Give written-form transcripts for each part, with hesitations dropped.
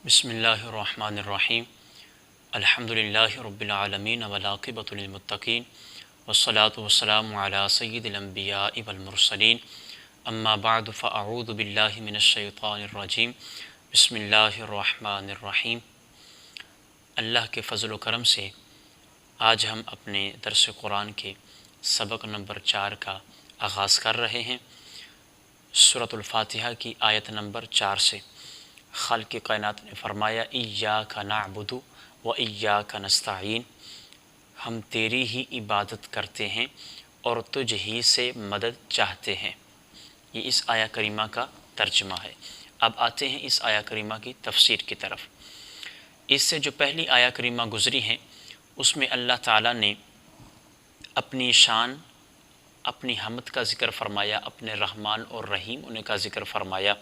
بسم اللہ الرحمن الرحیم الحمد للہ رب العالمین والعاقبۃ للمتقین والصلاة والسلام علی سید الانبیاء والمرسلین اما بعد فاعوذ باللہ من الشیطان الرجیم بسم اللہ الرحمن الرحیم۔ اللہ کے فضل و کرم سے آج ہم اپنے درس قرآن کے سبق نمبر 4 کا آغاز کر رہے ہیں۔ سورۃ الفاتحہ کی آیت نمبر 4 سے خالق کائنات نے فرمایا ایاک نعبد و ایاک نستعین، ہم تیری ہی عبادت کرتے ہیں اور تجھ ہی سے مدد چاہتے ہیں۔ یہ اس آیہ کریمہ کا ترجمہ ہے۔ اب آتے ہیں اس آیہ کریمہ کی تفسیر کی طرف۔ اس سے جو پہلی آیہ کریمہ گزری ہیں اس میں اللہ تعالیٰ نے اپنی شان، اپنی حمد کا ذکر فرمایا، اپنے رحمان اور رحیم ہونے کا ذکر فرمایا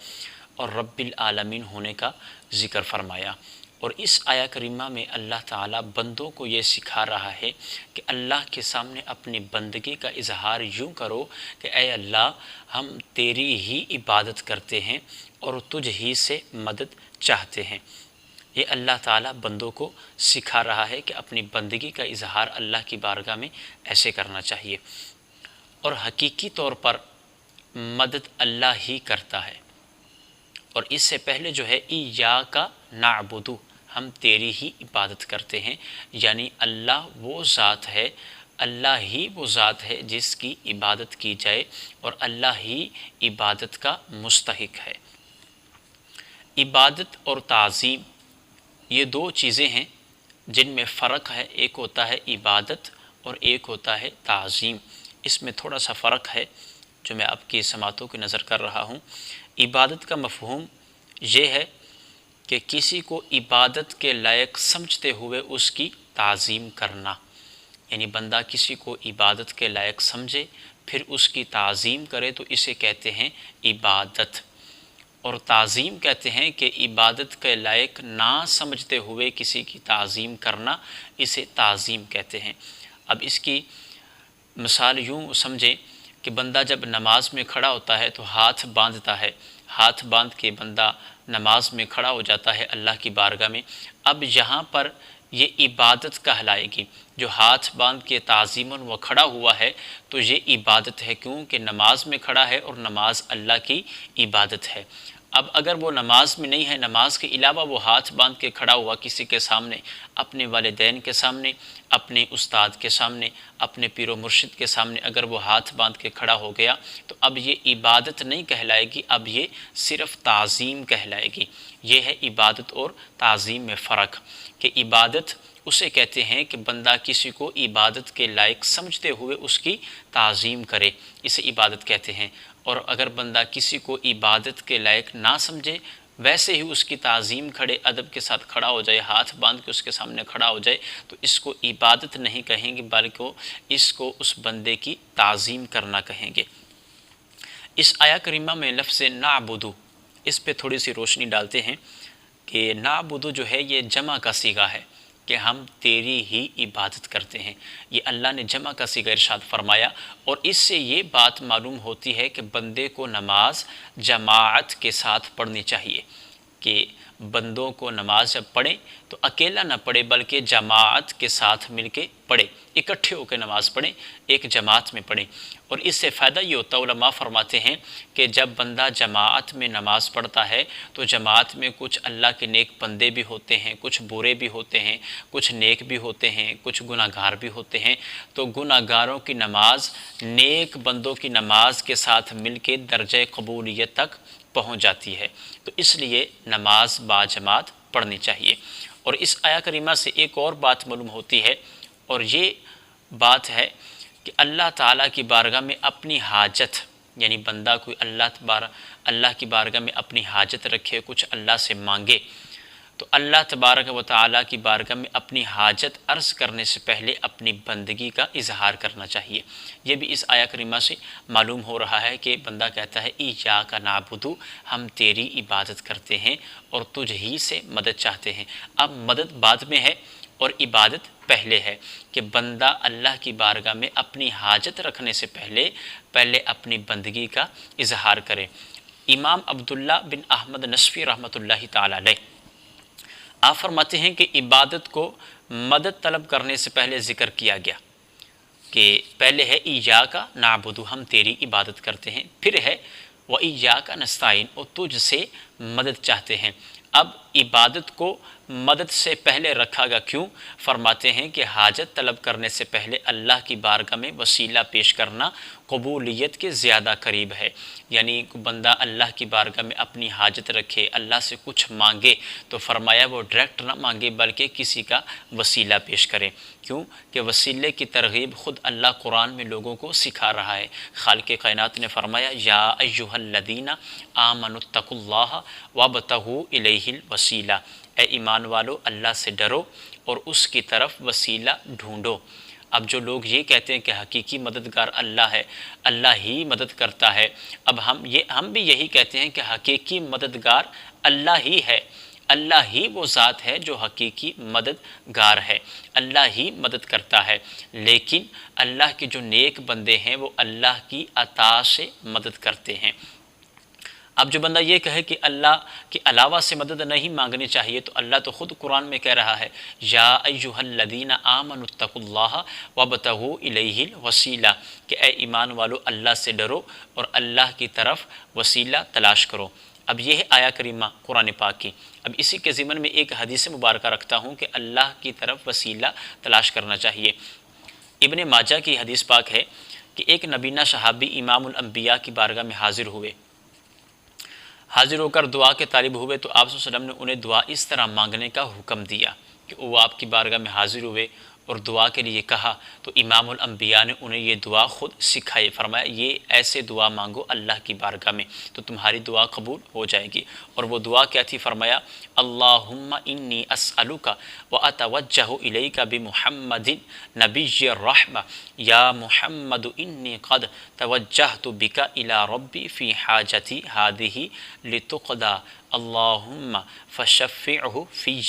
اور رب العالمین ہونے کا ذکر فرمایا۔ اور اس آیہ کریمہ میں اللہ تعالیٰ بندوں کو یہ سکھا رہا ہے کہ اللہ کے سامنے اپنی بندگی کا اظہار یوں کرو کہ اے اللہ، ہم تیری ہی عبادت کرتے ہیں اور تجھ ہی سے مدد چاہتے ہیں۔ یہ اللہ تعالیٰ بندوں کو سکھا رہا ہے کہ اپنی بندگی کا اظہار اللہ کی بارگاہ میں ایسے کرنا چاہیے، اور حقیقی طور پر مدد اللہ ہی کرتا ہے۔ اور اس سے پہلے جو ہے ایاک نعبد، ہم تیری ہی عبادت کرتے ہیں، یعنی اللہ وہ ذات ہے، اللہ ہی وہ ذات ہے جس کی عبادت کی جائے اور اللہ ہی عبادت کا مستحق ہے۔ عبادت اور تعظیم یہ دو چیزیں ہیں جن میں فرق ہے، ایک ہوتا ہے عبادت اور ایک ہوتا ہے تعظیم۔ اس میں تھوڑا سا فرق ہے جو میں آپ کی سماعتوں کی نظر کر رہا ہوں۔ عبادت کا مفہوم یہ ہے کہ کسی کو عبادت کے لائق سمجھتے ہوئے اس کی تعظیم کرنا، یعنی بندہ کسی کو عبادت کے لائق سمجھے پھر اس کی تعظیم کرے تو اسے کہتے ہیں عبادت۔ اور تعظیم کہتے ہیں کہ عبادت کے لائق نہ سمجھتے ہوئے کسی کی تعظیم کرنا، اسے تعظیم کہتے ہیں۔ اب اس کی مثال یوں سمجھیں کہ بندہ جب نماز میں کھڑا ہوتا ہے تو ہاتھ باندھتا ہے، ہاتھ باندھ کے بندہ نماز میں کھڑا ہو جاتا ہے اللہ کی بارگاہ میں۔ اب یہاں پر یہ عبادت کہلائے گی، جو ہاتھ باندھ کے تعظیماً وہ کھڑا ہوا ہے تو یہ عبادت ہے، کیونکہ نماز میں کھڑا ہے اور نماز اللہ کی عبادت ہے۔ اب اگر وہ نماز میں نہیں ہے، نماز کے علاوہ وہ ہاتھ باندھ کے کھڑا ہوا کسی کے سامنے، اپنے والدین کے سامنے، اپنے استاد کے سامنے، اپنے پیر و مرشد کے سامنے اگر وہ ہاتھ باندھ کے کھڑا ہو گیا تو اب یہ عبادت نہیں کہلائے گی، اب یہ صرف تعظیم کہلائے گی۔ یہ ہے عبادت اور تعظیم میں فرق، کہ عبادت اسے کہتے ہیں کہ بندہ کسی کو عبادت کے لائق سمجھتے ہوئے اس کی تعظیم کرے، اسے عبادت کہتے ہیں۔ اور اگر بندہ کسی کو عبادت کے لائق نہ سمجھے، ویسے ہی اس کی تعظیم کھڑے ادب کے ساتھ کھڑا ہو جائے، ہاتھ باندھ کے اس کے سامنے کھڑا ہو جائے، تو اس کو عبادت نہیں کہیں گے بلکہ اس کو اس بندے کی تعظیم کرنا کہیں گے۔ اس آیہ کریمہ میں لفظ نعبد، اس پہ تھوڑی سی روشنی ڈالتے ہیں کہ نعبد جو ہے یہ جمع کا صیغہ ہے، کہ ہم تیری ہی عبادت کرتے ہیں۔ یہ اللہ نے جمع کا صیغہ ارشاد فرمایا، اور اس سے یہ بات معلوم ہوتی ہے کہ بندے کو نماز جماعت کے ساتھ پڑھنی چاہیے، کہ بندوں کو نماز جب پڑھیں تو اکیلا نہ پڑھے بلکہ جماعت کے ساتھ مل کے پڑھے، اکٹھے ہو کے نماز پڑھیں، ایک جماعت میں پڑھیں۔ اور اس سے فائدہ یہ ہوتا ہے، علماء فرماتے ہیں کہ جب بندہ جماعت میں نماز پڑھتا ہے تو جماعت میں کچھ اللہ کے نیک بندے بھی ہوتے ہیں، کچھ برے بھی ہوتے ہیں، کچھ نیک بھی ہوتے ہیں، کچھ گناہ گار بھی ہوتے ہیں، تو گناہ گاروں کی نماز نیک بندوں کی نماز کے ساتھ مل کے درجہ قبولیت تک پہنچ جاتی ہے۔ تو اس لیے نماز با جماعت پڑھنی چاہیے۔ اور اس آیہ کریمہ سے ایک اور بات معلوم ہوتی ہے، اور یہ بات ہے کہ اللہ تعالیٰ کی بارگاہ میں اپنی حاجت، یعنی بندہ کوئی اللہ کی بارگاہ میں اپنی حاجت رکھے، کچھ اللہ سے مانگے، تو اللہ تبارک و تعالیٰ کی بارگاہ میں اپنی حاجت عرض کرنے سے پہلے اپنی بندگی کا اظہار کرنا چاہیے۔ یہ بھی اس آیہ کریمہ سے معلوم ہو رہا ہے کہ بندہ کہتا ہے ایاک نعبد، ہم تیری عبادت کرتے ہیں اور تجھ ہی سے مدد چاہتے ہیں۔ اب مدد بعد میں ہے اور عبادت پہلے ہے، کہ بندہ اللہ کی بارگاہ میں اپنی حاجت رکھنے سے پہلے اپنی بندگی کا اظہار کرے۔ امام عبداللہ بن احمد نصفی رحمۃ اللہ تعالی علیہ آپ فرماتے ہیں کہ عبادت کو مدد طلب کرنے سے پہلے ذکر کیا گیا کہ پہلے ہے ایاک نعبد، ہم تیری عبادت کرتے ہیں، پھر ہے وایاک نستعین، اور تجھ سے مدد چاہتے ہیں۔ اب عبادت کو مدد سے پہلے رکھا گیا، کیوں؟ فرماتے ہیں کہ حاجت طلب کرنے سے پہلے اللہ کی بارگاہ میں وسیلہ پیش کرنا قبولیت کے زیادہ قریب ہے۔ یعنی بندہ اللہ کی بارگاہ میں اپنی حاجت رکھے، اللہ سے کچھ مانگے تو فرمایا وہ ڈائریکٹ نہ مانگے بلکہ کسی کا وسیلہ پیش کرے۔ کیوں کہ وسیلے کی ترغیب خود اللہ قرآن میں لوگوں کو سکھا رہا ہے۔ خالق کائنات نے فرمایا یا ایھا الذین آمنوا اتقوا اللہ وابتغوا الیہ الوسیلہ، اے ایمان والو اللہ سے ڈرو اور اس کی طرف وسیلہ ڈھونڈو۔ اب جو لوگ یہ کہتے ہیں کہ حقیقی مددگار اللہ ہے، اللہ ہی مدد کرتا ہے، اب ہم بھی یہی کہتے ہیں کہ حقیقی مددگار اللہ ہی ہے، اللہ ہی وہ ذات ہے جو حقیقی مددگار ہے، اللہ ہی مدد کرتا ہے، لیکن اللہ کے جو نیک بندے ہیں وہ اللہ کی عطا سے مدد کرتے ہیں۔ اب جو بندہ یہ کہے کہ اللہ کے علاوہ سے مدد نہیں مانگنی چاہیے، تو اللہ تو خود قرآن میں کہہ رہا ہے یا ایھا الذین آمنوا اتقوا اللہ وابتغوا الیہ الوسیلہ، کہ اے ایمان والو اللہ سے ڈرو اور اللہ کی طرف وسیلہ تلاش کرو۔ اب یہ ہے آیا کریمہ قرآن پاک کی۔ اب اسی کے ضمن میں ایک حدیث مبارکہ رکھتا ہوں کہ اللہ کی طرف وسیلہ تلاش کرنا چاہیے۔ ابن ماجہ کی حدیث پاک ہے کہ ایک نبینہ صحابی امام الانبیاء کی بارگاہ میں حاضر ہوئے، حاضر ہو کر دعا کے طالب ہوئے، تو آپ صلی اللہ علیہ وسلم نے انہیں دعا اس طرح مانگنے کا حکم دیا کہ وہ آپ کی بارگاہ میں حاضر ہوئے اور دعا کے لیے کہا، تو امام الانبیاء نے انہیں یہ دعا خود سکھائی، فرمایا یہ ایسے دعا مانگو اللہ کی بارگاہ میں تو تمہاری دعا قبول ہو جائے گی۔ اور وہ دعا کیا تھی؟ فرمایا اللہم انی اسألک واتوجہ الیک بمحمد نبی الرحمہ یا محمد انی قد توجہت بک الی ربی فی حاجتی ہذہ لتقضی اللہم فشفعہ فی۔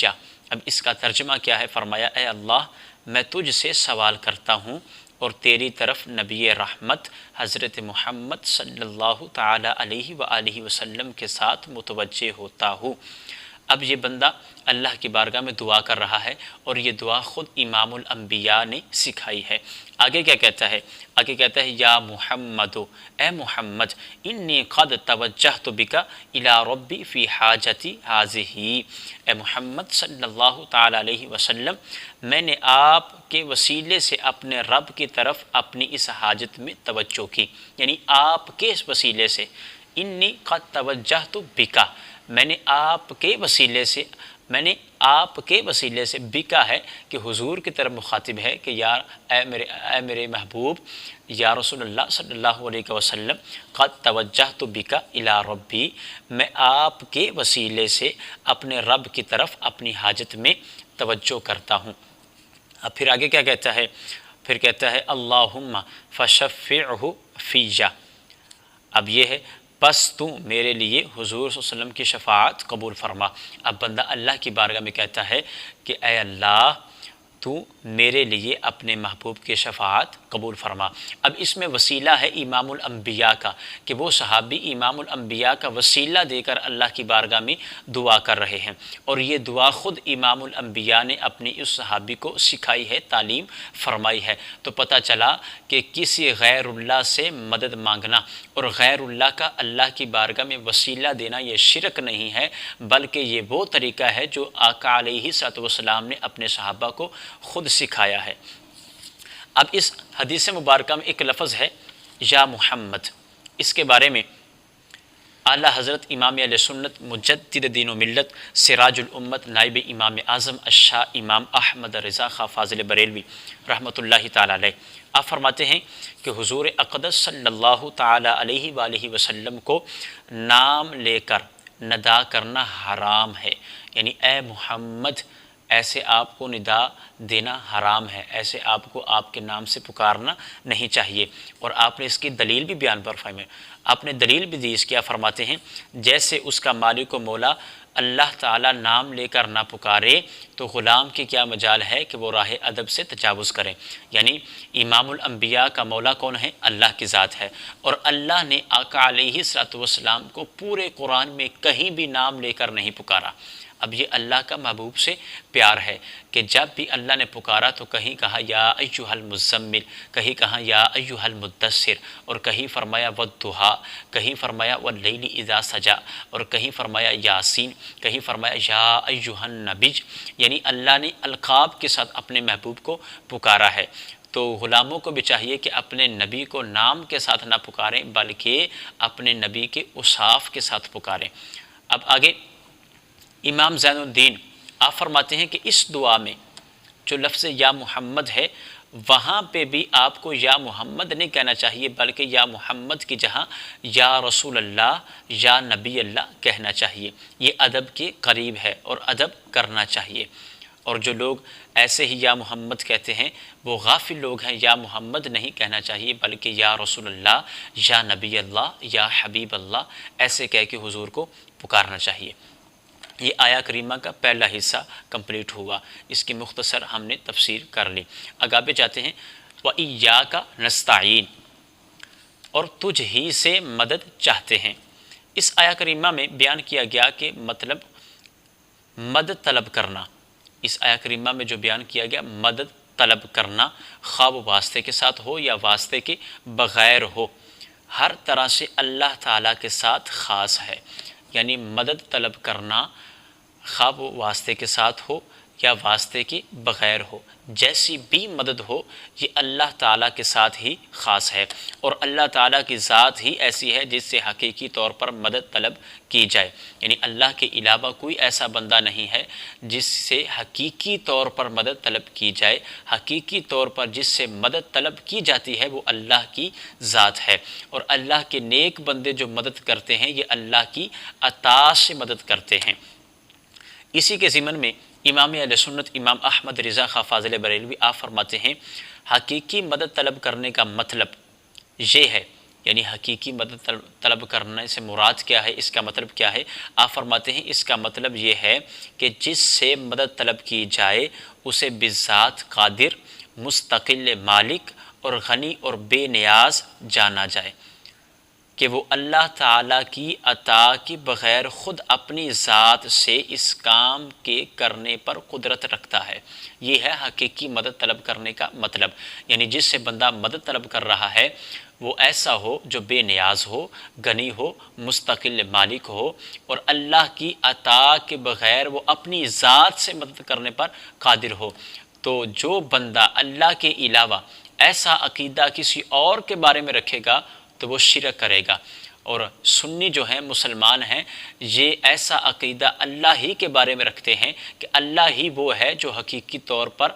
اب اس کا ترجمہ کیا ہے؟ فرمایا اے اللہ میں تجھ سے سوال کرتا ہوں اور تیری طرف نبی رحمت حضرت محمد صلی اللہ تعالی علیہ وآلہ وسلم کے ساتھ متوجہ ہوتا ہوں۔ اب یہ بندہ اللہ کی بارگاہ میں دعا کر رہا ہے اور یہ دعا خود امام الانبیاء نے سکھائی ہے۔ آگے کیا کہتا ہے؟ آگے کہتا ہے یا محمد، اے محمد، انی قد توجہت بک الی ربی فی حاجتی ہذہ، اے محمد صلی اللہ تعالی علیہ وسلم میں نے آپ کے وسیلے سے اپنے رب کی طرف اپنی اس حاجت میں توجہ کی، یعنی آپ کے اس وسیلے سے، انی قد توجہت بک، میں نے آپ کے وسیلے سے بکا ہے کہ حضور کی طرف مخاطب ہے کہ یا اے میرے محبوب یا رسول اللہ صلی اللہ علیہ وسلم، قد توجہت بکا الی ربی، میں آپ کے وسیلے سے اپنے رب کی طرف اپنی حاجت میں توجہ کرتا ہوں۔ اب پھر آگے کیا کہتا ہے؟ پھر کہتا ہے اللہم فشفعہ فی۔ اب یہ ہے پس تو میرے لیے حضور صلی اللہ علیہ وسلم کی شفاعت قبول فرما۔ اب بندہ اللہ کی بارگاہ میں کہتا ہے کہ اے اللہ تو میرے لیے اپنے محبوب کی شفاعت قبول فرما۔ اب اس میں وسیلہ ہے امام الانبیاء کا، کہ وہ صحابی امام الانبیاء کا وسیلہ دے کر اللہ کی بارگاہ میں دعا کر رہے ہیں، اور یہ دعا خود امام الانبیاء نے اپنی اس صحابی کو سکھائی ہے، تعلیم فرمائی ہے۔ تو پتہ چلا کہ کسی غیر اللہ سے مدد مانگنا اور غیر اللہ کا اللہ کی بارگاہ میں وسیلہ دینا یہ شرک نہیں ہے، بلکہ یہ وہ طریقہ ہے جو آقا علیہ الصلوۃ والسلام نے اپنے صحابہ کو خود سکھایا ہے۔ اب اس حدیث مبارکہ میں ایک لفظ ہے یا محمد، اس کے بارے میں اعلیٰ حضرت امام اہل سنت مجدد دین و ملت سراج الامت نائب امام اعظم الشاہ امام احمد رضا خاں فاضل بریلوی رحمۃ اللہ تعالی علیہ، آپ فرماتے ہیں کہ حضور اقدس صلی اللہ تعالی علیہ وآلہ وسلم کو نام لے کر ندا کرنا حرام ہے، یعنی اے محمد ایسے آپ کو ندا دینا حرام ہے، ایسے آپ کو آپ کے نام سے پکارنا نہیں چاہیے۔ اور آپ نے اس کی دلیل بھی بیان فرمائی ہے، آپ نے دلیل بھی دی، اس کیا فرماتے ہیں جیسے اس کا مالک و مولا اللہ تعالیٰ نام لے کر نہ پکارے تو غلام کی کیا مجال ہے کہ وہ راہ ادب سے تجاوز کرے۔ یعنی امام الانبیاء کا مولا کون ہے؟ اللہ کی ذات ہے، اور اللہ نے آقا علیہ الصلوۃ والسلام کو پورے قرآن میں کہیں بھی نام لے کر نہیں پکارا، اب یہ اللہ کا محبوب سے پیار ہے کہ جب بھی اللہ نے پکارا تو کہیں کہا یا ایھا المزمل، کہیں کہا یا ایھا المدثر، اور کہیں فرمایا والضحیٰ، کہیں فرمایا واللیل اذا سجا، اور کہیں فرمایا یاسین، کہیں فرمایا یا ایھا النبی، یعنی اللہ نے القاب کے ساتھ اپنے محبوب کو پکارا ہے۔ تو غلاموں کو بھی چاہیے کہ اپنے نبی کو نام کے ساتھ نہ پکاریں بلکہ اپنے نبی کے اوصاف کے ساتھ پکاریں۔ اب آگے امام زین الدین آپ فرماتے ہیں کہ اس دعا میں جو لفظ یا محمد ہے وہاں پہ بھی آپ کو یا محمد نہیں کہنا چاہیے بلکہ یا محمد کی جہاں یا رسول اللہ یا نبی اللہ کہنا چاہیے۔ یہ ادب کے قریب ہے اور ادب کرنا چاہیے۔ اور جو لوگ ایسے ہی یا محمد کہتے ہیں وہ غافل لوگ ہیں، یا محمد نہیں کہنا چاہیے بلکہ یا رسول اللہ یا نبی اللہ یا حبیب اللہ ایسے کہہ کے حضور کو پکارنا چاہیے۔ یہ آیا کریمہ کا پہلا حصہ کمپلیٹ ہوا، اس کی مختصر ہم نے تفسیر کر لی۔ آگے جاتے ہیں وَإِيَّاكَ نَسْتَعِينُ، اور تجھ ہی سے مدد چاہتے ہیں۔ اس آیا کریمہ میں بیان کیا گیا کہ مطلب مدد طلب کرنا، اس آیا کریمہ میں جو بیان کیا گیا مدد طلب کرنا، خواہ وہ واسطے کے ساتھ ہو یا واسطے کے بغیر ہو، ہر طرح سے اللہ تعالیٰ کے ساتھ خاص ہے۔ یعنی مدد طلب کرنا خواہ وہ واسطے کے ساتھ ہو یا واسطے کے بغیر ہو، جیسی بھی مدد ہو یہ اللہ تعالیٰ کے ساتھ ہی خاص ہے، اور اللہ تعالیٰ کی ذات ہی ایسی ہے جس سے حقیقی طور پر مدد طلب کی جائے۔ یعنی اللہ کے علاوہ کوئی ایسا بندہ نہیں ہے جس سے حقیقی طور پر مدد طلب کی جائے۔ حقیقی طور پر جس سے مدد طلب کی جاتی ہے وہ اللہ کی ذات ہے، اور اللہ کے نیک بندے جو مدد کرتے ہیں یہ اللہ کی عطا سے مدد کرتے ہیں۔ اسی کے ضمن میں امام اہل سنت امام احمد رضا خاں فاضل بریلوی آپ فرماتے ہیں حقیقی مدد طلب کرنے کا مطلب یہ ہے، یعنی حقیقی مدد طلب کرنے سے مراد کیا ہے، اس کا مطلب کیا ہے؟ آپ فرماتے ہیں اس کا مطلب یہ ہے کہ جس سے مدد طلب کی جائے اسے بذات قادر، مستقل مالک اور غنی اور بے نیاز جانا جائے، کہ وہ اللہ تعالیٰ کی عطا کے بغیر خود اپنی ذات سے اس کام کے کرنے پر قدرت رکھتا ہے۔ یہ ہے حقیقی مدد طلب کرنے کا مطلب۔ یعنی جس سے بندہ مدد طلب کر رہا ہے وہ ایسا ہو جو بے نیاز ہو، غنی ہو، مستقل مالک ہو، اور اللہ کی عطا کے بغیر وہ اپنی ذات سے مدد کرنے پر قادر ہو۔ تو جو بندہ اللہ کے علاوہ ایسا عقیدہ کسی اور کے بارے میں رکھے گا تو وہ شرک کرے گا۔ اور سنی جو ہیں، مسلمان ہیں، یہ ایسا عقیدہ اللہ ہی کے بارے میں رکھتے ہیں کہ اللہ ہی وہ ہے جو حقیقی طور پر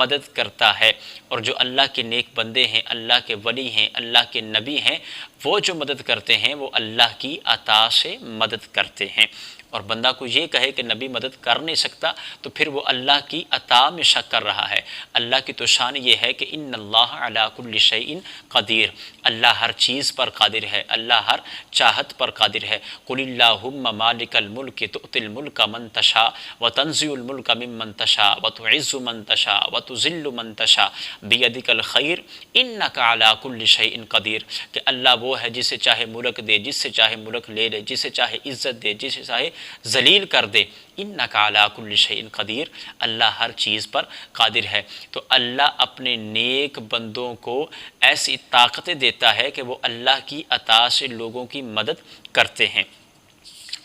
مدد کرتا ہے، اور جو اللہ کے نیک بندے ہیں، اللہ کے ولی ہیں، اللہ کے نبی ہیں، وہ جو مدد کرتے ہیں وہ اللہ کی عطا سے مدد کرتے ہیں۔ اور بندہ کو یہ کہے کہ نبی مدد کر نہیں سکتا تو پھر وہ اللہ کی عطا میں شک کر رہا ہے۔ اللہ کی تو شان یہ ہے کہ ان اللہ علی کل شیء قدیر، اللہ ہر چیز پر قادر ہے، اللہ ہر چاہت پر قادر ہے۔ قل اللہم مالک الملک تؤتی الملک من تشاء وتنزع الملک ممن تشاء وتعز من تشاء وتذل من تشاء بیدک الخیر انک علی کل شیء قدیر، کہ اللہ وہ ہے جسے چاہے ملک دے، جس سے چاہے ملک لے لے، جسے چاہے عزت دے، جسے چاہے ذلیل کر دے۔ انک علی کل شیء قدیر، اللہ ہر چیز پر قادر ہے۔ تو اللہ اپنے نیک بندوں کو ایسی طاقتیں دیتا ہے کہ وہ اللہ کی عطا سے لوگوں کی مدد کرتے ہیں۔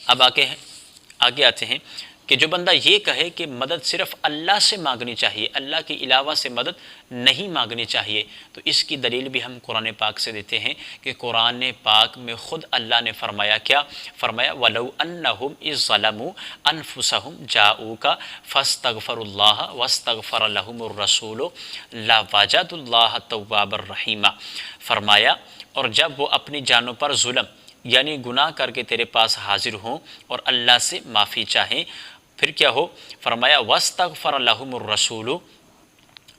اب آگے آتے ہیں کہ جو بندہ یہ کہے کہ مدد صرف اللہ سے مانگنی چاہیے، اللہ کے علاوہ سے مدد نہیں مانگنی چاہیے، تو اس کی دلیل بھی ہم قرآن پاک سے دیتے ہیں کہ قرآن پاک میں خود اللہ نے فرمایا کیا؟ فرمایا وَلَوْ أَنَّهُمْ إِذ ظَلَمُوا أَنفُسَهُمْ جَاءُوكَ فَاسْتَغْفَرُوا اللَّهَ وَاسْتَغْفَرَ لَهُمُ الرَّسُولُ لَوَجَدُوا اللَّهَ تَوَّابًا رَحِيمًا۔ فرمایا اور جب وہ اپنی جانوں پر ظلم یعنی گناہ کر کے تیرے پاس حاضر ہوں اور اللہ سے معافی چاہیں، پھر کیا ہو؟ فرمایا وَاسْتَغْفَرَ لَهُمُ الرَّسُولُ،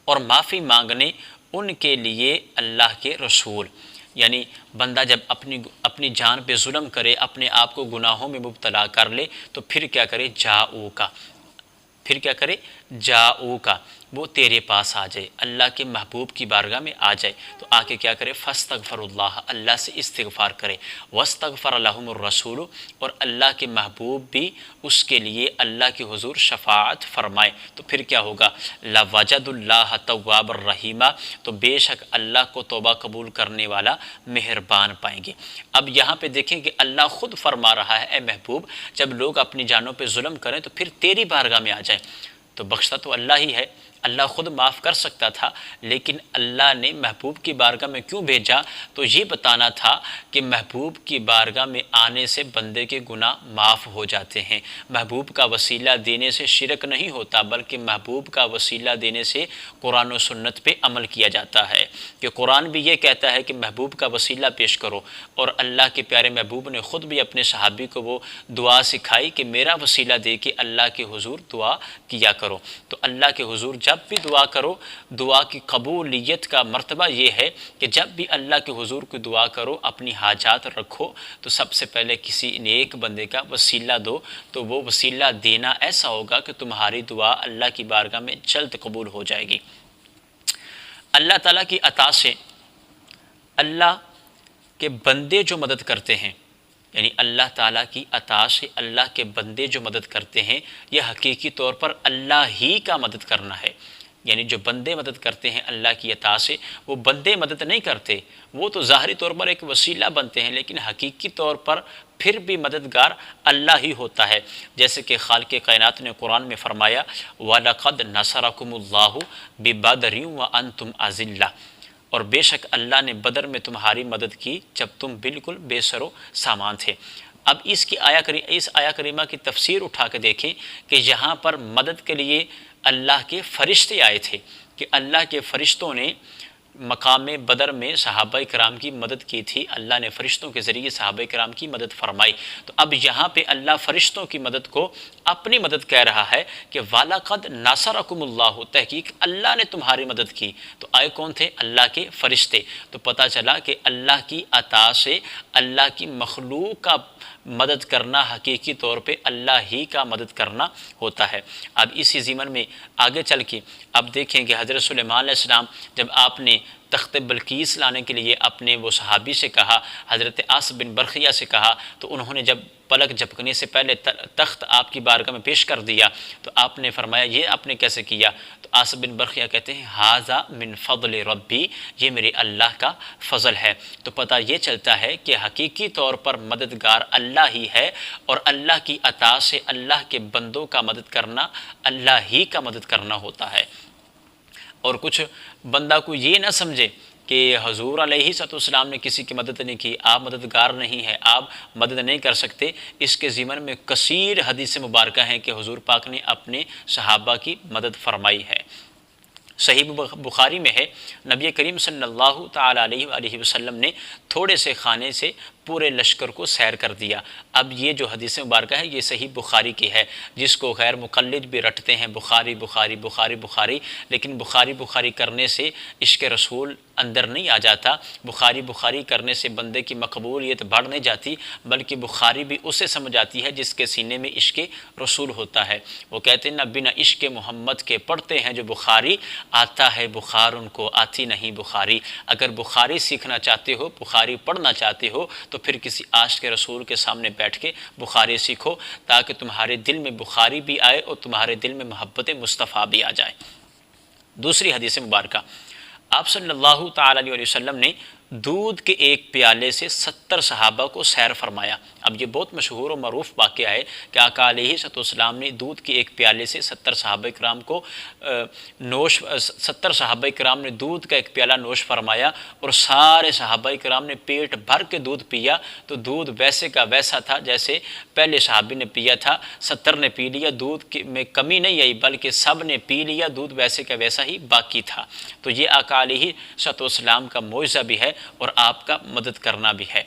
اور معافی مانگنے ان کے لیے اللہ کے رسول۔ یعنی بندہ جب اپنی جان پہ ظلم کرے، اپنے آپ کو گناہوں میں مبتلا کر لے، تو پھر کیا کرے؟ جاؤ کا، پھر کیا کرے؟ جاؤ کا وہ تیرے پاس آ جائے، اللہ کے محبوب کی بارگاہ میں آ جائے، تو آ کے کیا کرے، فاستغفر اللہ، اللہ سے استغفار کرے، واستغفر لہم الرسول، اور اللہ کے محبوب بھی اس کے لیے اللہ کے حضور شفاعت فرمائے، تو پھر کیا ہوگا، لوجد اللہ تواب الرحیمہ، تو بے شک اللہ کو توبہ قبول کرنے والا مہربان پائیں گے۔ اب یہاں پہ دیکھیں کہ اللہ خود فرما رہا ہے، اے محبوب جب لوگ اپنی جانوں پہ ظلم کریں تو پھر تیری بارگاہ میں آ جائیں، تو بخشتا تو اللہ ہی ہے، اللہ خود معاف کر سکتا تھا، لیکن اللہ نے محبوب کی بارگاہ میں کیوں بھیجا، تو یہ بتانا تھا کہ محبوب کی بارگاہ میں آنے سے بندے کے گناہ معاف ہو جاتے ہیں، محبوب کا وسیلہ دینے سے شرک نہیں ہوتا، بلکہ محبوب کا وسیلہ دینے سے قرآن و سنت پہ عمل کیا جاتا ہے، کہ قرآن بھی یہ کہتا ہے کہ محبوب کا وسیلہ پیش کرو، اور اللہ کے پیارے محبوب نے خود بھی اپنے صحابی کو وہ دعا سکھائی کہ میرا وسیلہ دے کے اللہ کے حضور دعا کیا کرو، تو اللہ کے حضور جب بھی دعا کرو، دعا کی قبولیت کا مرتبہ یہ ہے کہ جب بھی اللہ کے حضور کی دعا کرو، اپنی حاجات رکھو، تو سب سے پہلے کسی نیک بندے کا وسیلہ دو، تو وہ وسیلہ دینا ایسا ہوگا کہ تمہاری دعا اللہ کی بارگاہ میں جلد قبول ہو جائے گی۔ اللہ تعالیٰ کی عطا سے اللہ کے بندے جو مدد کرتے ہیں، یعنی اللہ تعالیٰ کی عطا سے اللہ کے بندے جو مدد کرتے ہیں، یہ حقیقی طور پر اللہ ہی کا مدد کرنا ہے، یعنی جو بندے مدد کرتے ہیں اللہ کی عطا سے، وہ بندے مدد نہیں کرتے، وہ تو ظاہری طور پر ایک وسیلہ بنتے ہیں، لیکن حقیقی طور پر پھر بھی مددگار اللہ ہی ہوتا ہے، جیسے کہ خالق کائنات نے قرآن میں فرمایا وَلَقَدْ نَصَرَكُمُ اللَّهُ بِبَدْرٍ وَأَنْتُمْ أَذِلَّةٌ، اور بے شک اللہ نے بدر میں تمہاری مدد کی جب تم بالکل بے سر و سامان تھے۔ اب اس آیا کریمہ کی تفسیر اٹھا کے دیکھیں کہ یہاں پر مدد کے لیے اللہ کے فرشتے آئے تھے، کہ اللہ کے فرشتوں نے مقام بدر میں صحابہ کرام کی مدد کی تھی، اللہ نے فرشتوں کے ذریعے صحابہ کرام کی مدد فرمائی، تو اب یہاں پہ اللہ فرشتوں کی مدد کو اپنی مدد کہہ رہا ہے کہ وَلَقَدْ نَصَرَكُمُ اللَّهُ، تحقیق اللہ نے تمہاری مدد کی، تو آئے کون تھے، اللہ کے فرشتے، تو پتہ چلا کہ اللہ کی عطا سے اللہ کی مخلوق کا مدد کرنا حقیقی طور پہ اللہ ہی کا مدد کرنا ہوتا ہے۔ اب اسی ضمن میں آگے چل کے اب دیکھیں کہ حضرت سلیمان علیہ السلام جب آپ نے تخت بلقیس لانے کے لیے اپنے وہ صحابی سے کہا، حضرت عاص بن برقیہ سے کہا، تو انہوں نے جب پلک جھپکنے سے پہلے تخت آپ کی بارگاہ میں پیش کر دیا، تو آپ نے فرمایا یہ آپ نے کیسے کیا، تو عاص بن برقیہ کہتے ہیں ھذا من فضل ربی، یہ میرے اللہ کا فضل ہے، تو پتہ یہ چلتا ہے کہ حقیقی طور پر مددگار اللہ ہی ہے، اور اللہ کی عطا سے اللہ کے بندوں کا مدد کرنا اللہ ہی کا مدد کرنا ہوتا ہے۔ اور کچھ بندہ کو یہ نہ سمجھے کہ حضور علیہ السلام نے کسی کی مدد نہیں کی، آپ مددگار نہیں ہیں، آپ مدد نہیں کر سکتے، اس کے ضمن میں کثیر حدیث مبارکہ ہیں کہ حضور پاک نے اپنے صحابہ کی مدد فرمائی ہے۔ صحیح بخاری میں ہے نبی کریم صلی اللہ تعالیٰ علیہ وآلہ وسلم نے تھوڑے سے کھانے سے پورے لشکر کو سیر کر دیا۔ اب یہ جو حدیث مبارکہ ہے یہ صحیح بخاری کی ہے، جس کو غیر مقلد بھی رٹتے ہیں بخاری بخاری بخاری بخاری، لیکن بخاری بخاری کرنے سے عشق رسول اندر نہیں آ جاتا، بخاری بخاری کرنے سے بندے کی مقبولیت بڑھ نہیں جاتی، بلکہ بخاری بھی اسے سمجھ آتی ہے جس کے سینے میں عشق رسول ہوتا ہے۔ وہ کہتے ہیں نہ بنا عشق محمد کے پڑھتے ہیں جو بخاری، آتا ہے بخار ان کو آتی نہیں بخاری۔ اگر بخاری سیکھنا چاہتے ہو، بخاری پڑھنا چاہتے ہو، تو پھر کسی عاشق رسول کے سامنے بیٹھ کے بخاری سیکھو، تاکہ تمہارے دل میں بخاری بھی آئے اور تمہارے دل میں محبت مصطفیٰ بھی آ جائے۔ دوسری حدیث مبارکہ، آپ صلی اللہ تعالیٰ علیہ وسلم نے دودھ کے ایک پیالے سے 70 صحابہ کو سیر فرمایا۔ اب یہ بہت مشہور و معروف واقعہ ہے کہ آقا علیہ السلام نے دودھ کے ایک پیالے سے 70 صحابہ کرام کو 70 صحابہ کرام نے دودھ کا ایک پیالہ نوش فرمایا، اور سارے صحابہ کرام نے پیٹ بھر کے دودھ پیا، تو دودھ ویسے کا ویسا تھا جیسے پہلے صحابی نے پیا تھا، 70 نے پی لیا، دودھ میں کمی نہیں آئی بلکہ سب نے پی لیا، دودھ ویسے کا ویسا ہی باقی تھا۔ تو یہ آقا علیہ السلام کا معجزہ بھی ہے اور آپ کا مدد کرنا بھی ہے۔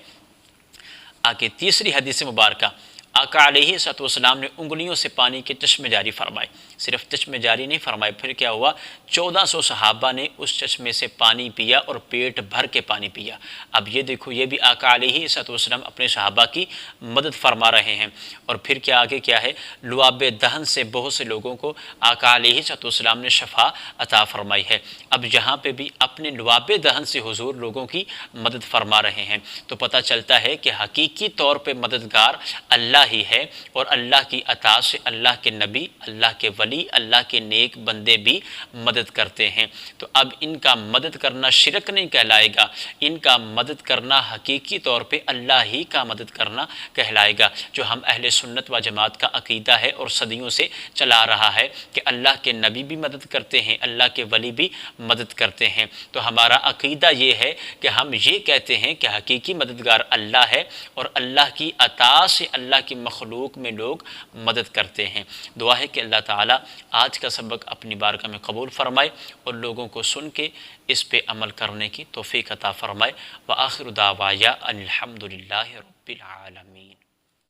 آگے تیسری حدیث مبارکہ، آقا علیہ السلام نے انگلیوں سے پانی کے چشمے جاری فرمائے، صرف چشمے جاری نہیں فرمائے، پھر کیا ہوا 1400 صحابہ نے اس چشمے سے پانی پیا اور پیٹ بھر کے پانی پیا۔ اب یہ دیکھو، یہ بھی آقا علیہ السلام اپنے صحابہ کی مدد فرما رہے ہیں۔ اور پھر کیا آگے کیا ہے، لعاب دہن سے بہت سے لوگوں کو آقا علیہ السلام نے شفا عطا فرمائی ہے۔ اب یہاں پہ بھی اپنے لعاب دہن سے حضور لوگوں کی مدد فرما رہے ہیں، تو پتہ چلتا ہے کہ حقیقی طور پہ مددگار اللہ ہی ہے، اور اللہ کی عطا سے اللہ کے نبی، اللہ کے ولی، اللہ کے نیک بندے بھی مدد کرتے ہیں۔ تو اب ان کا مدد کرنا شرک نہیں کہلائے گا، ان کا مدد کرنا حقیقی طور پہ اللہ ہی کا مدد کرنا کہلائے گا، جو ہم اہل سنت و جماعت کا عقیدہ ہے اور صدیوں سے چلا رہا ہے کہ اللہ کے نبی بھی مدد کرتے ہیں، اللہ کے ولی بھی مدد کرتے ہیں۔ تو ہمارا عقیدہ یہ ہے کہ ہم یہ کہتے ہیں کہ حقیقی مددگار اللہ ہے، اور اللہ کی عطا سے اللہ کی مخلوق میں لوگ مدد کرتے ہیں۔ دعا ہے کہ اللہ تعالیٰ آج کا سبق اپنی بارگاہ میں قبول فرمائے اور لوگوں کو سن کے اس پہ عمل کرنے کی توفیق عطا فرمائے۔ وآخر دعوایا ان الحمد للہ رب العالمین۔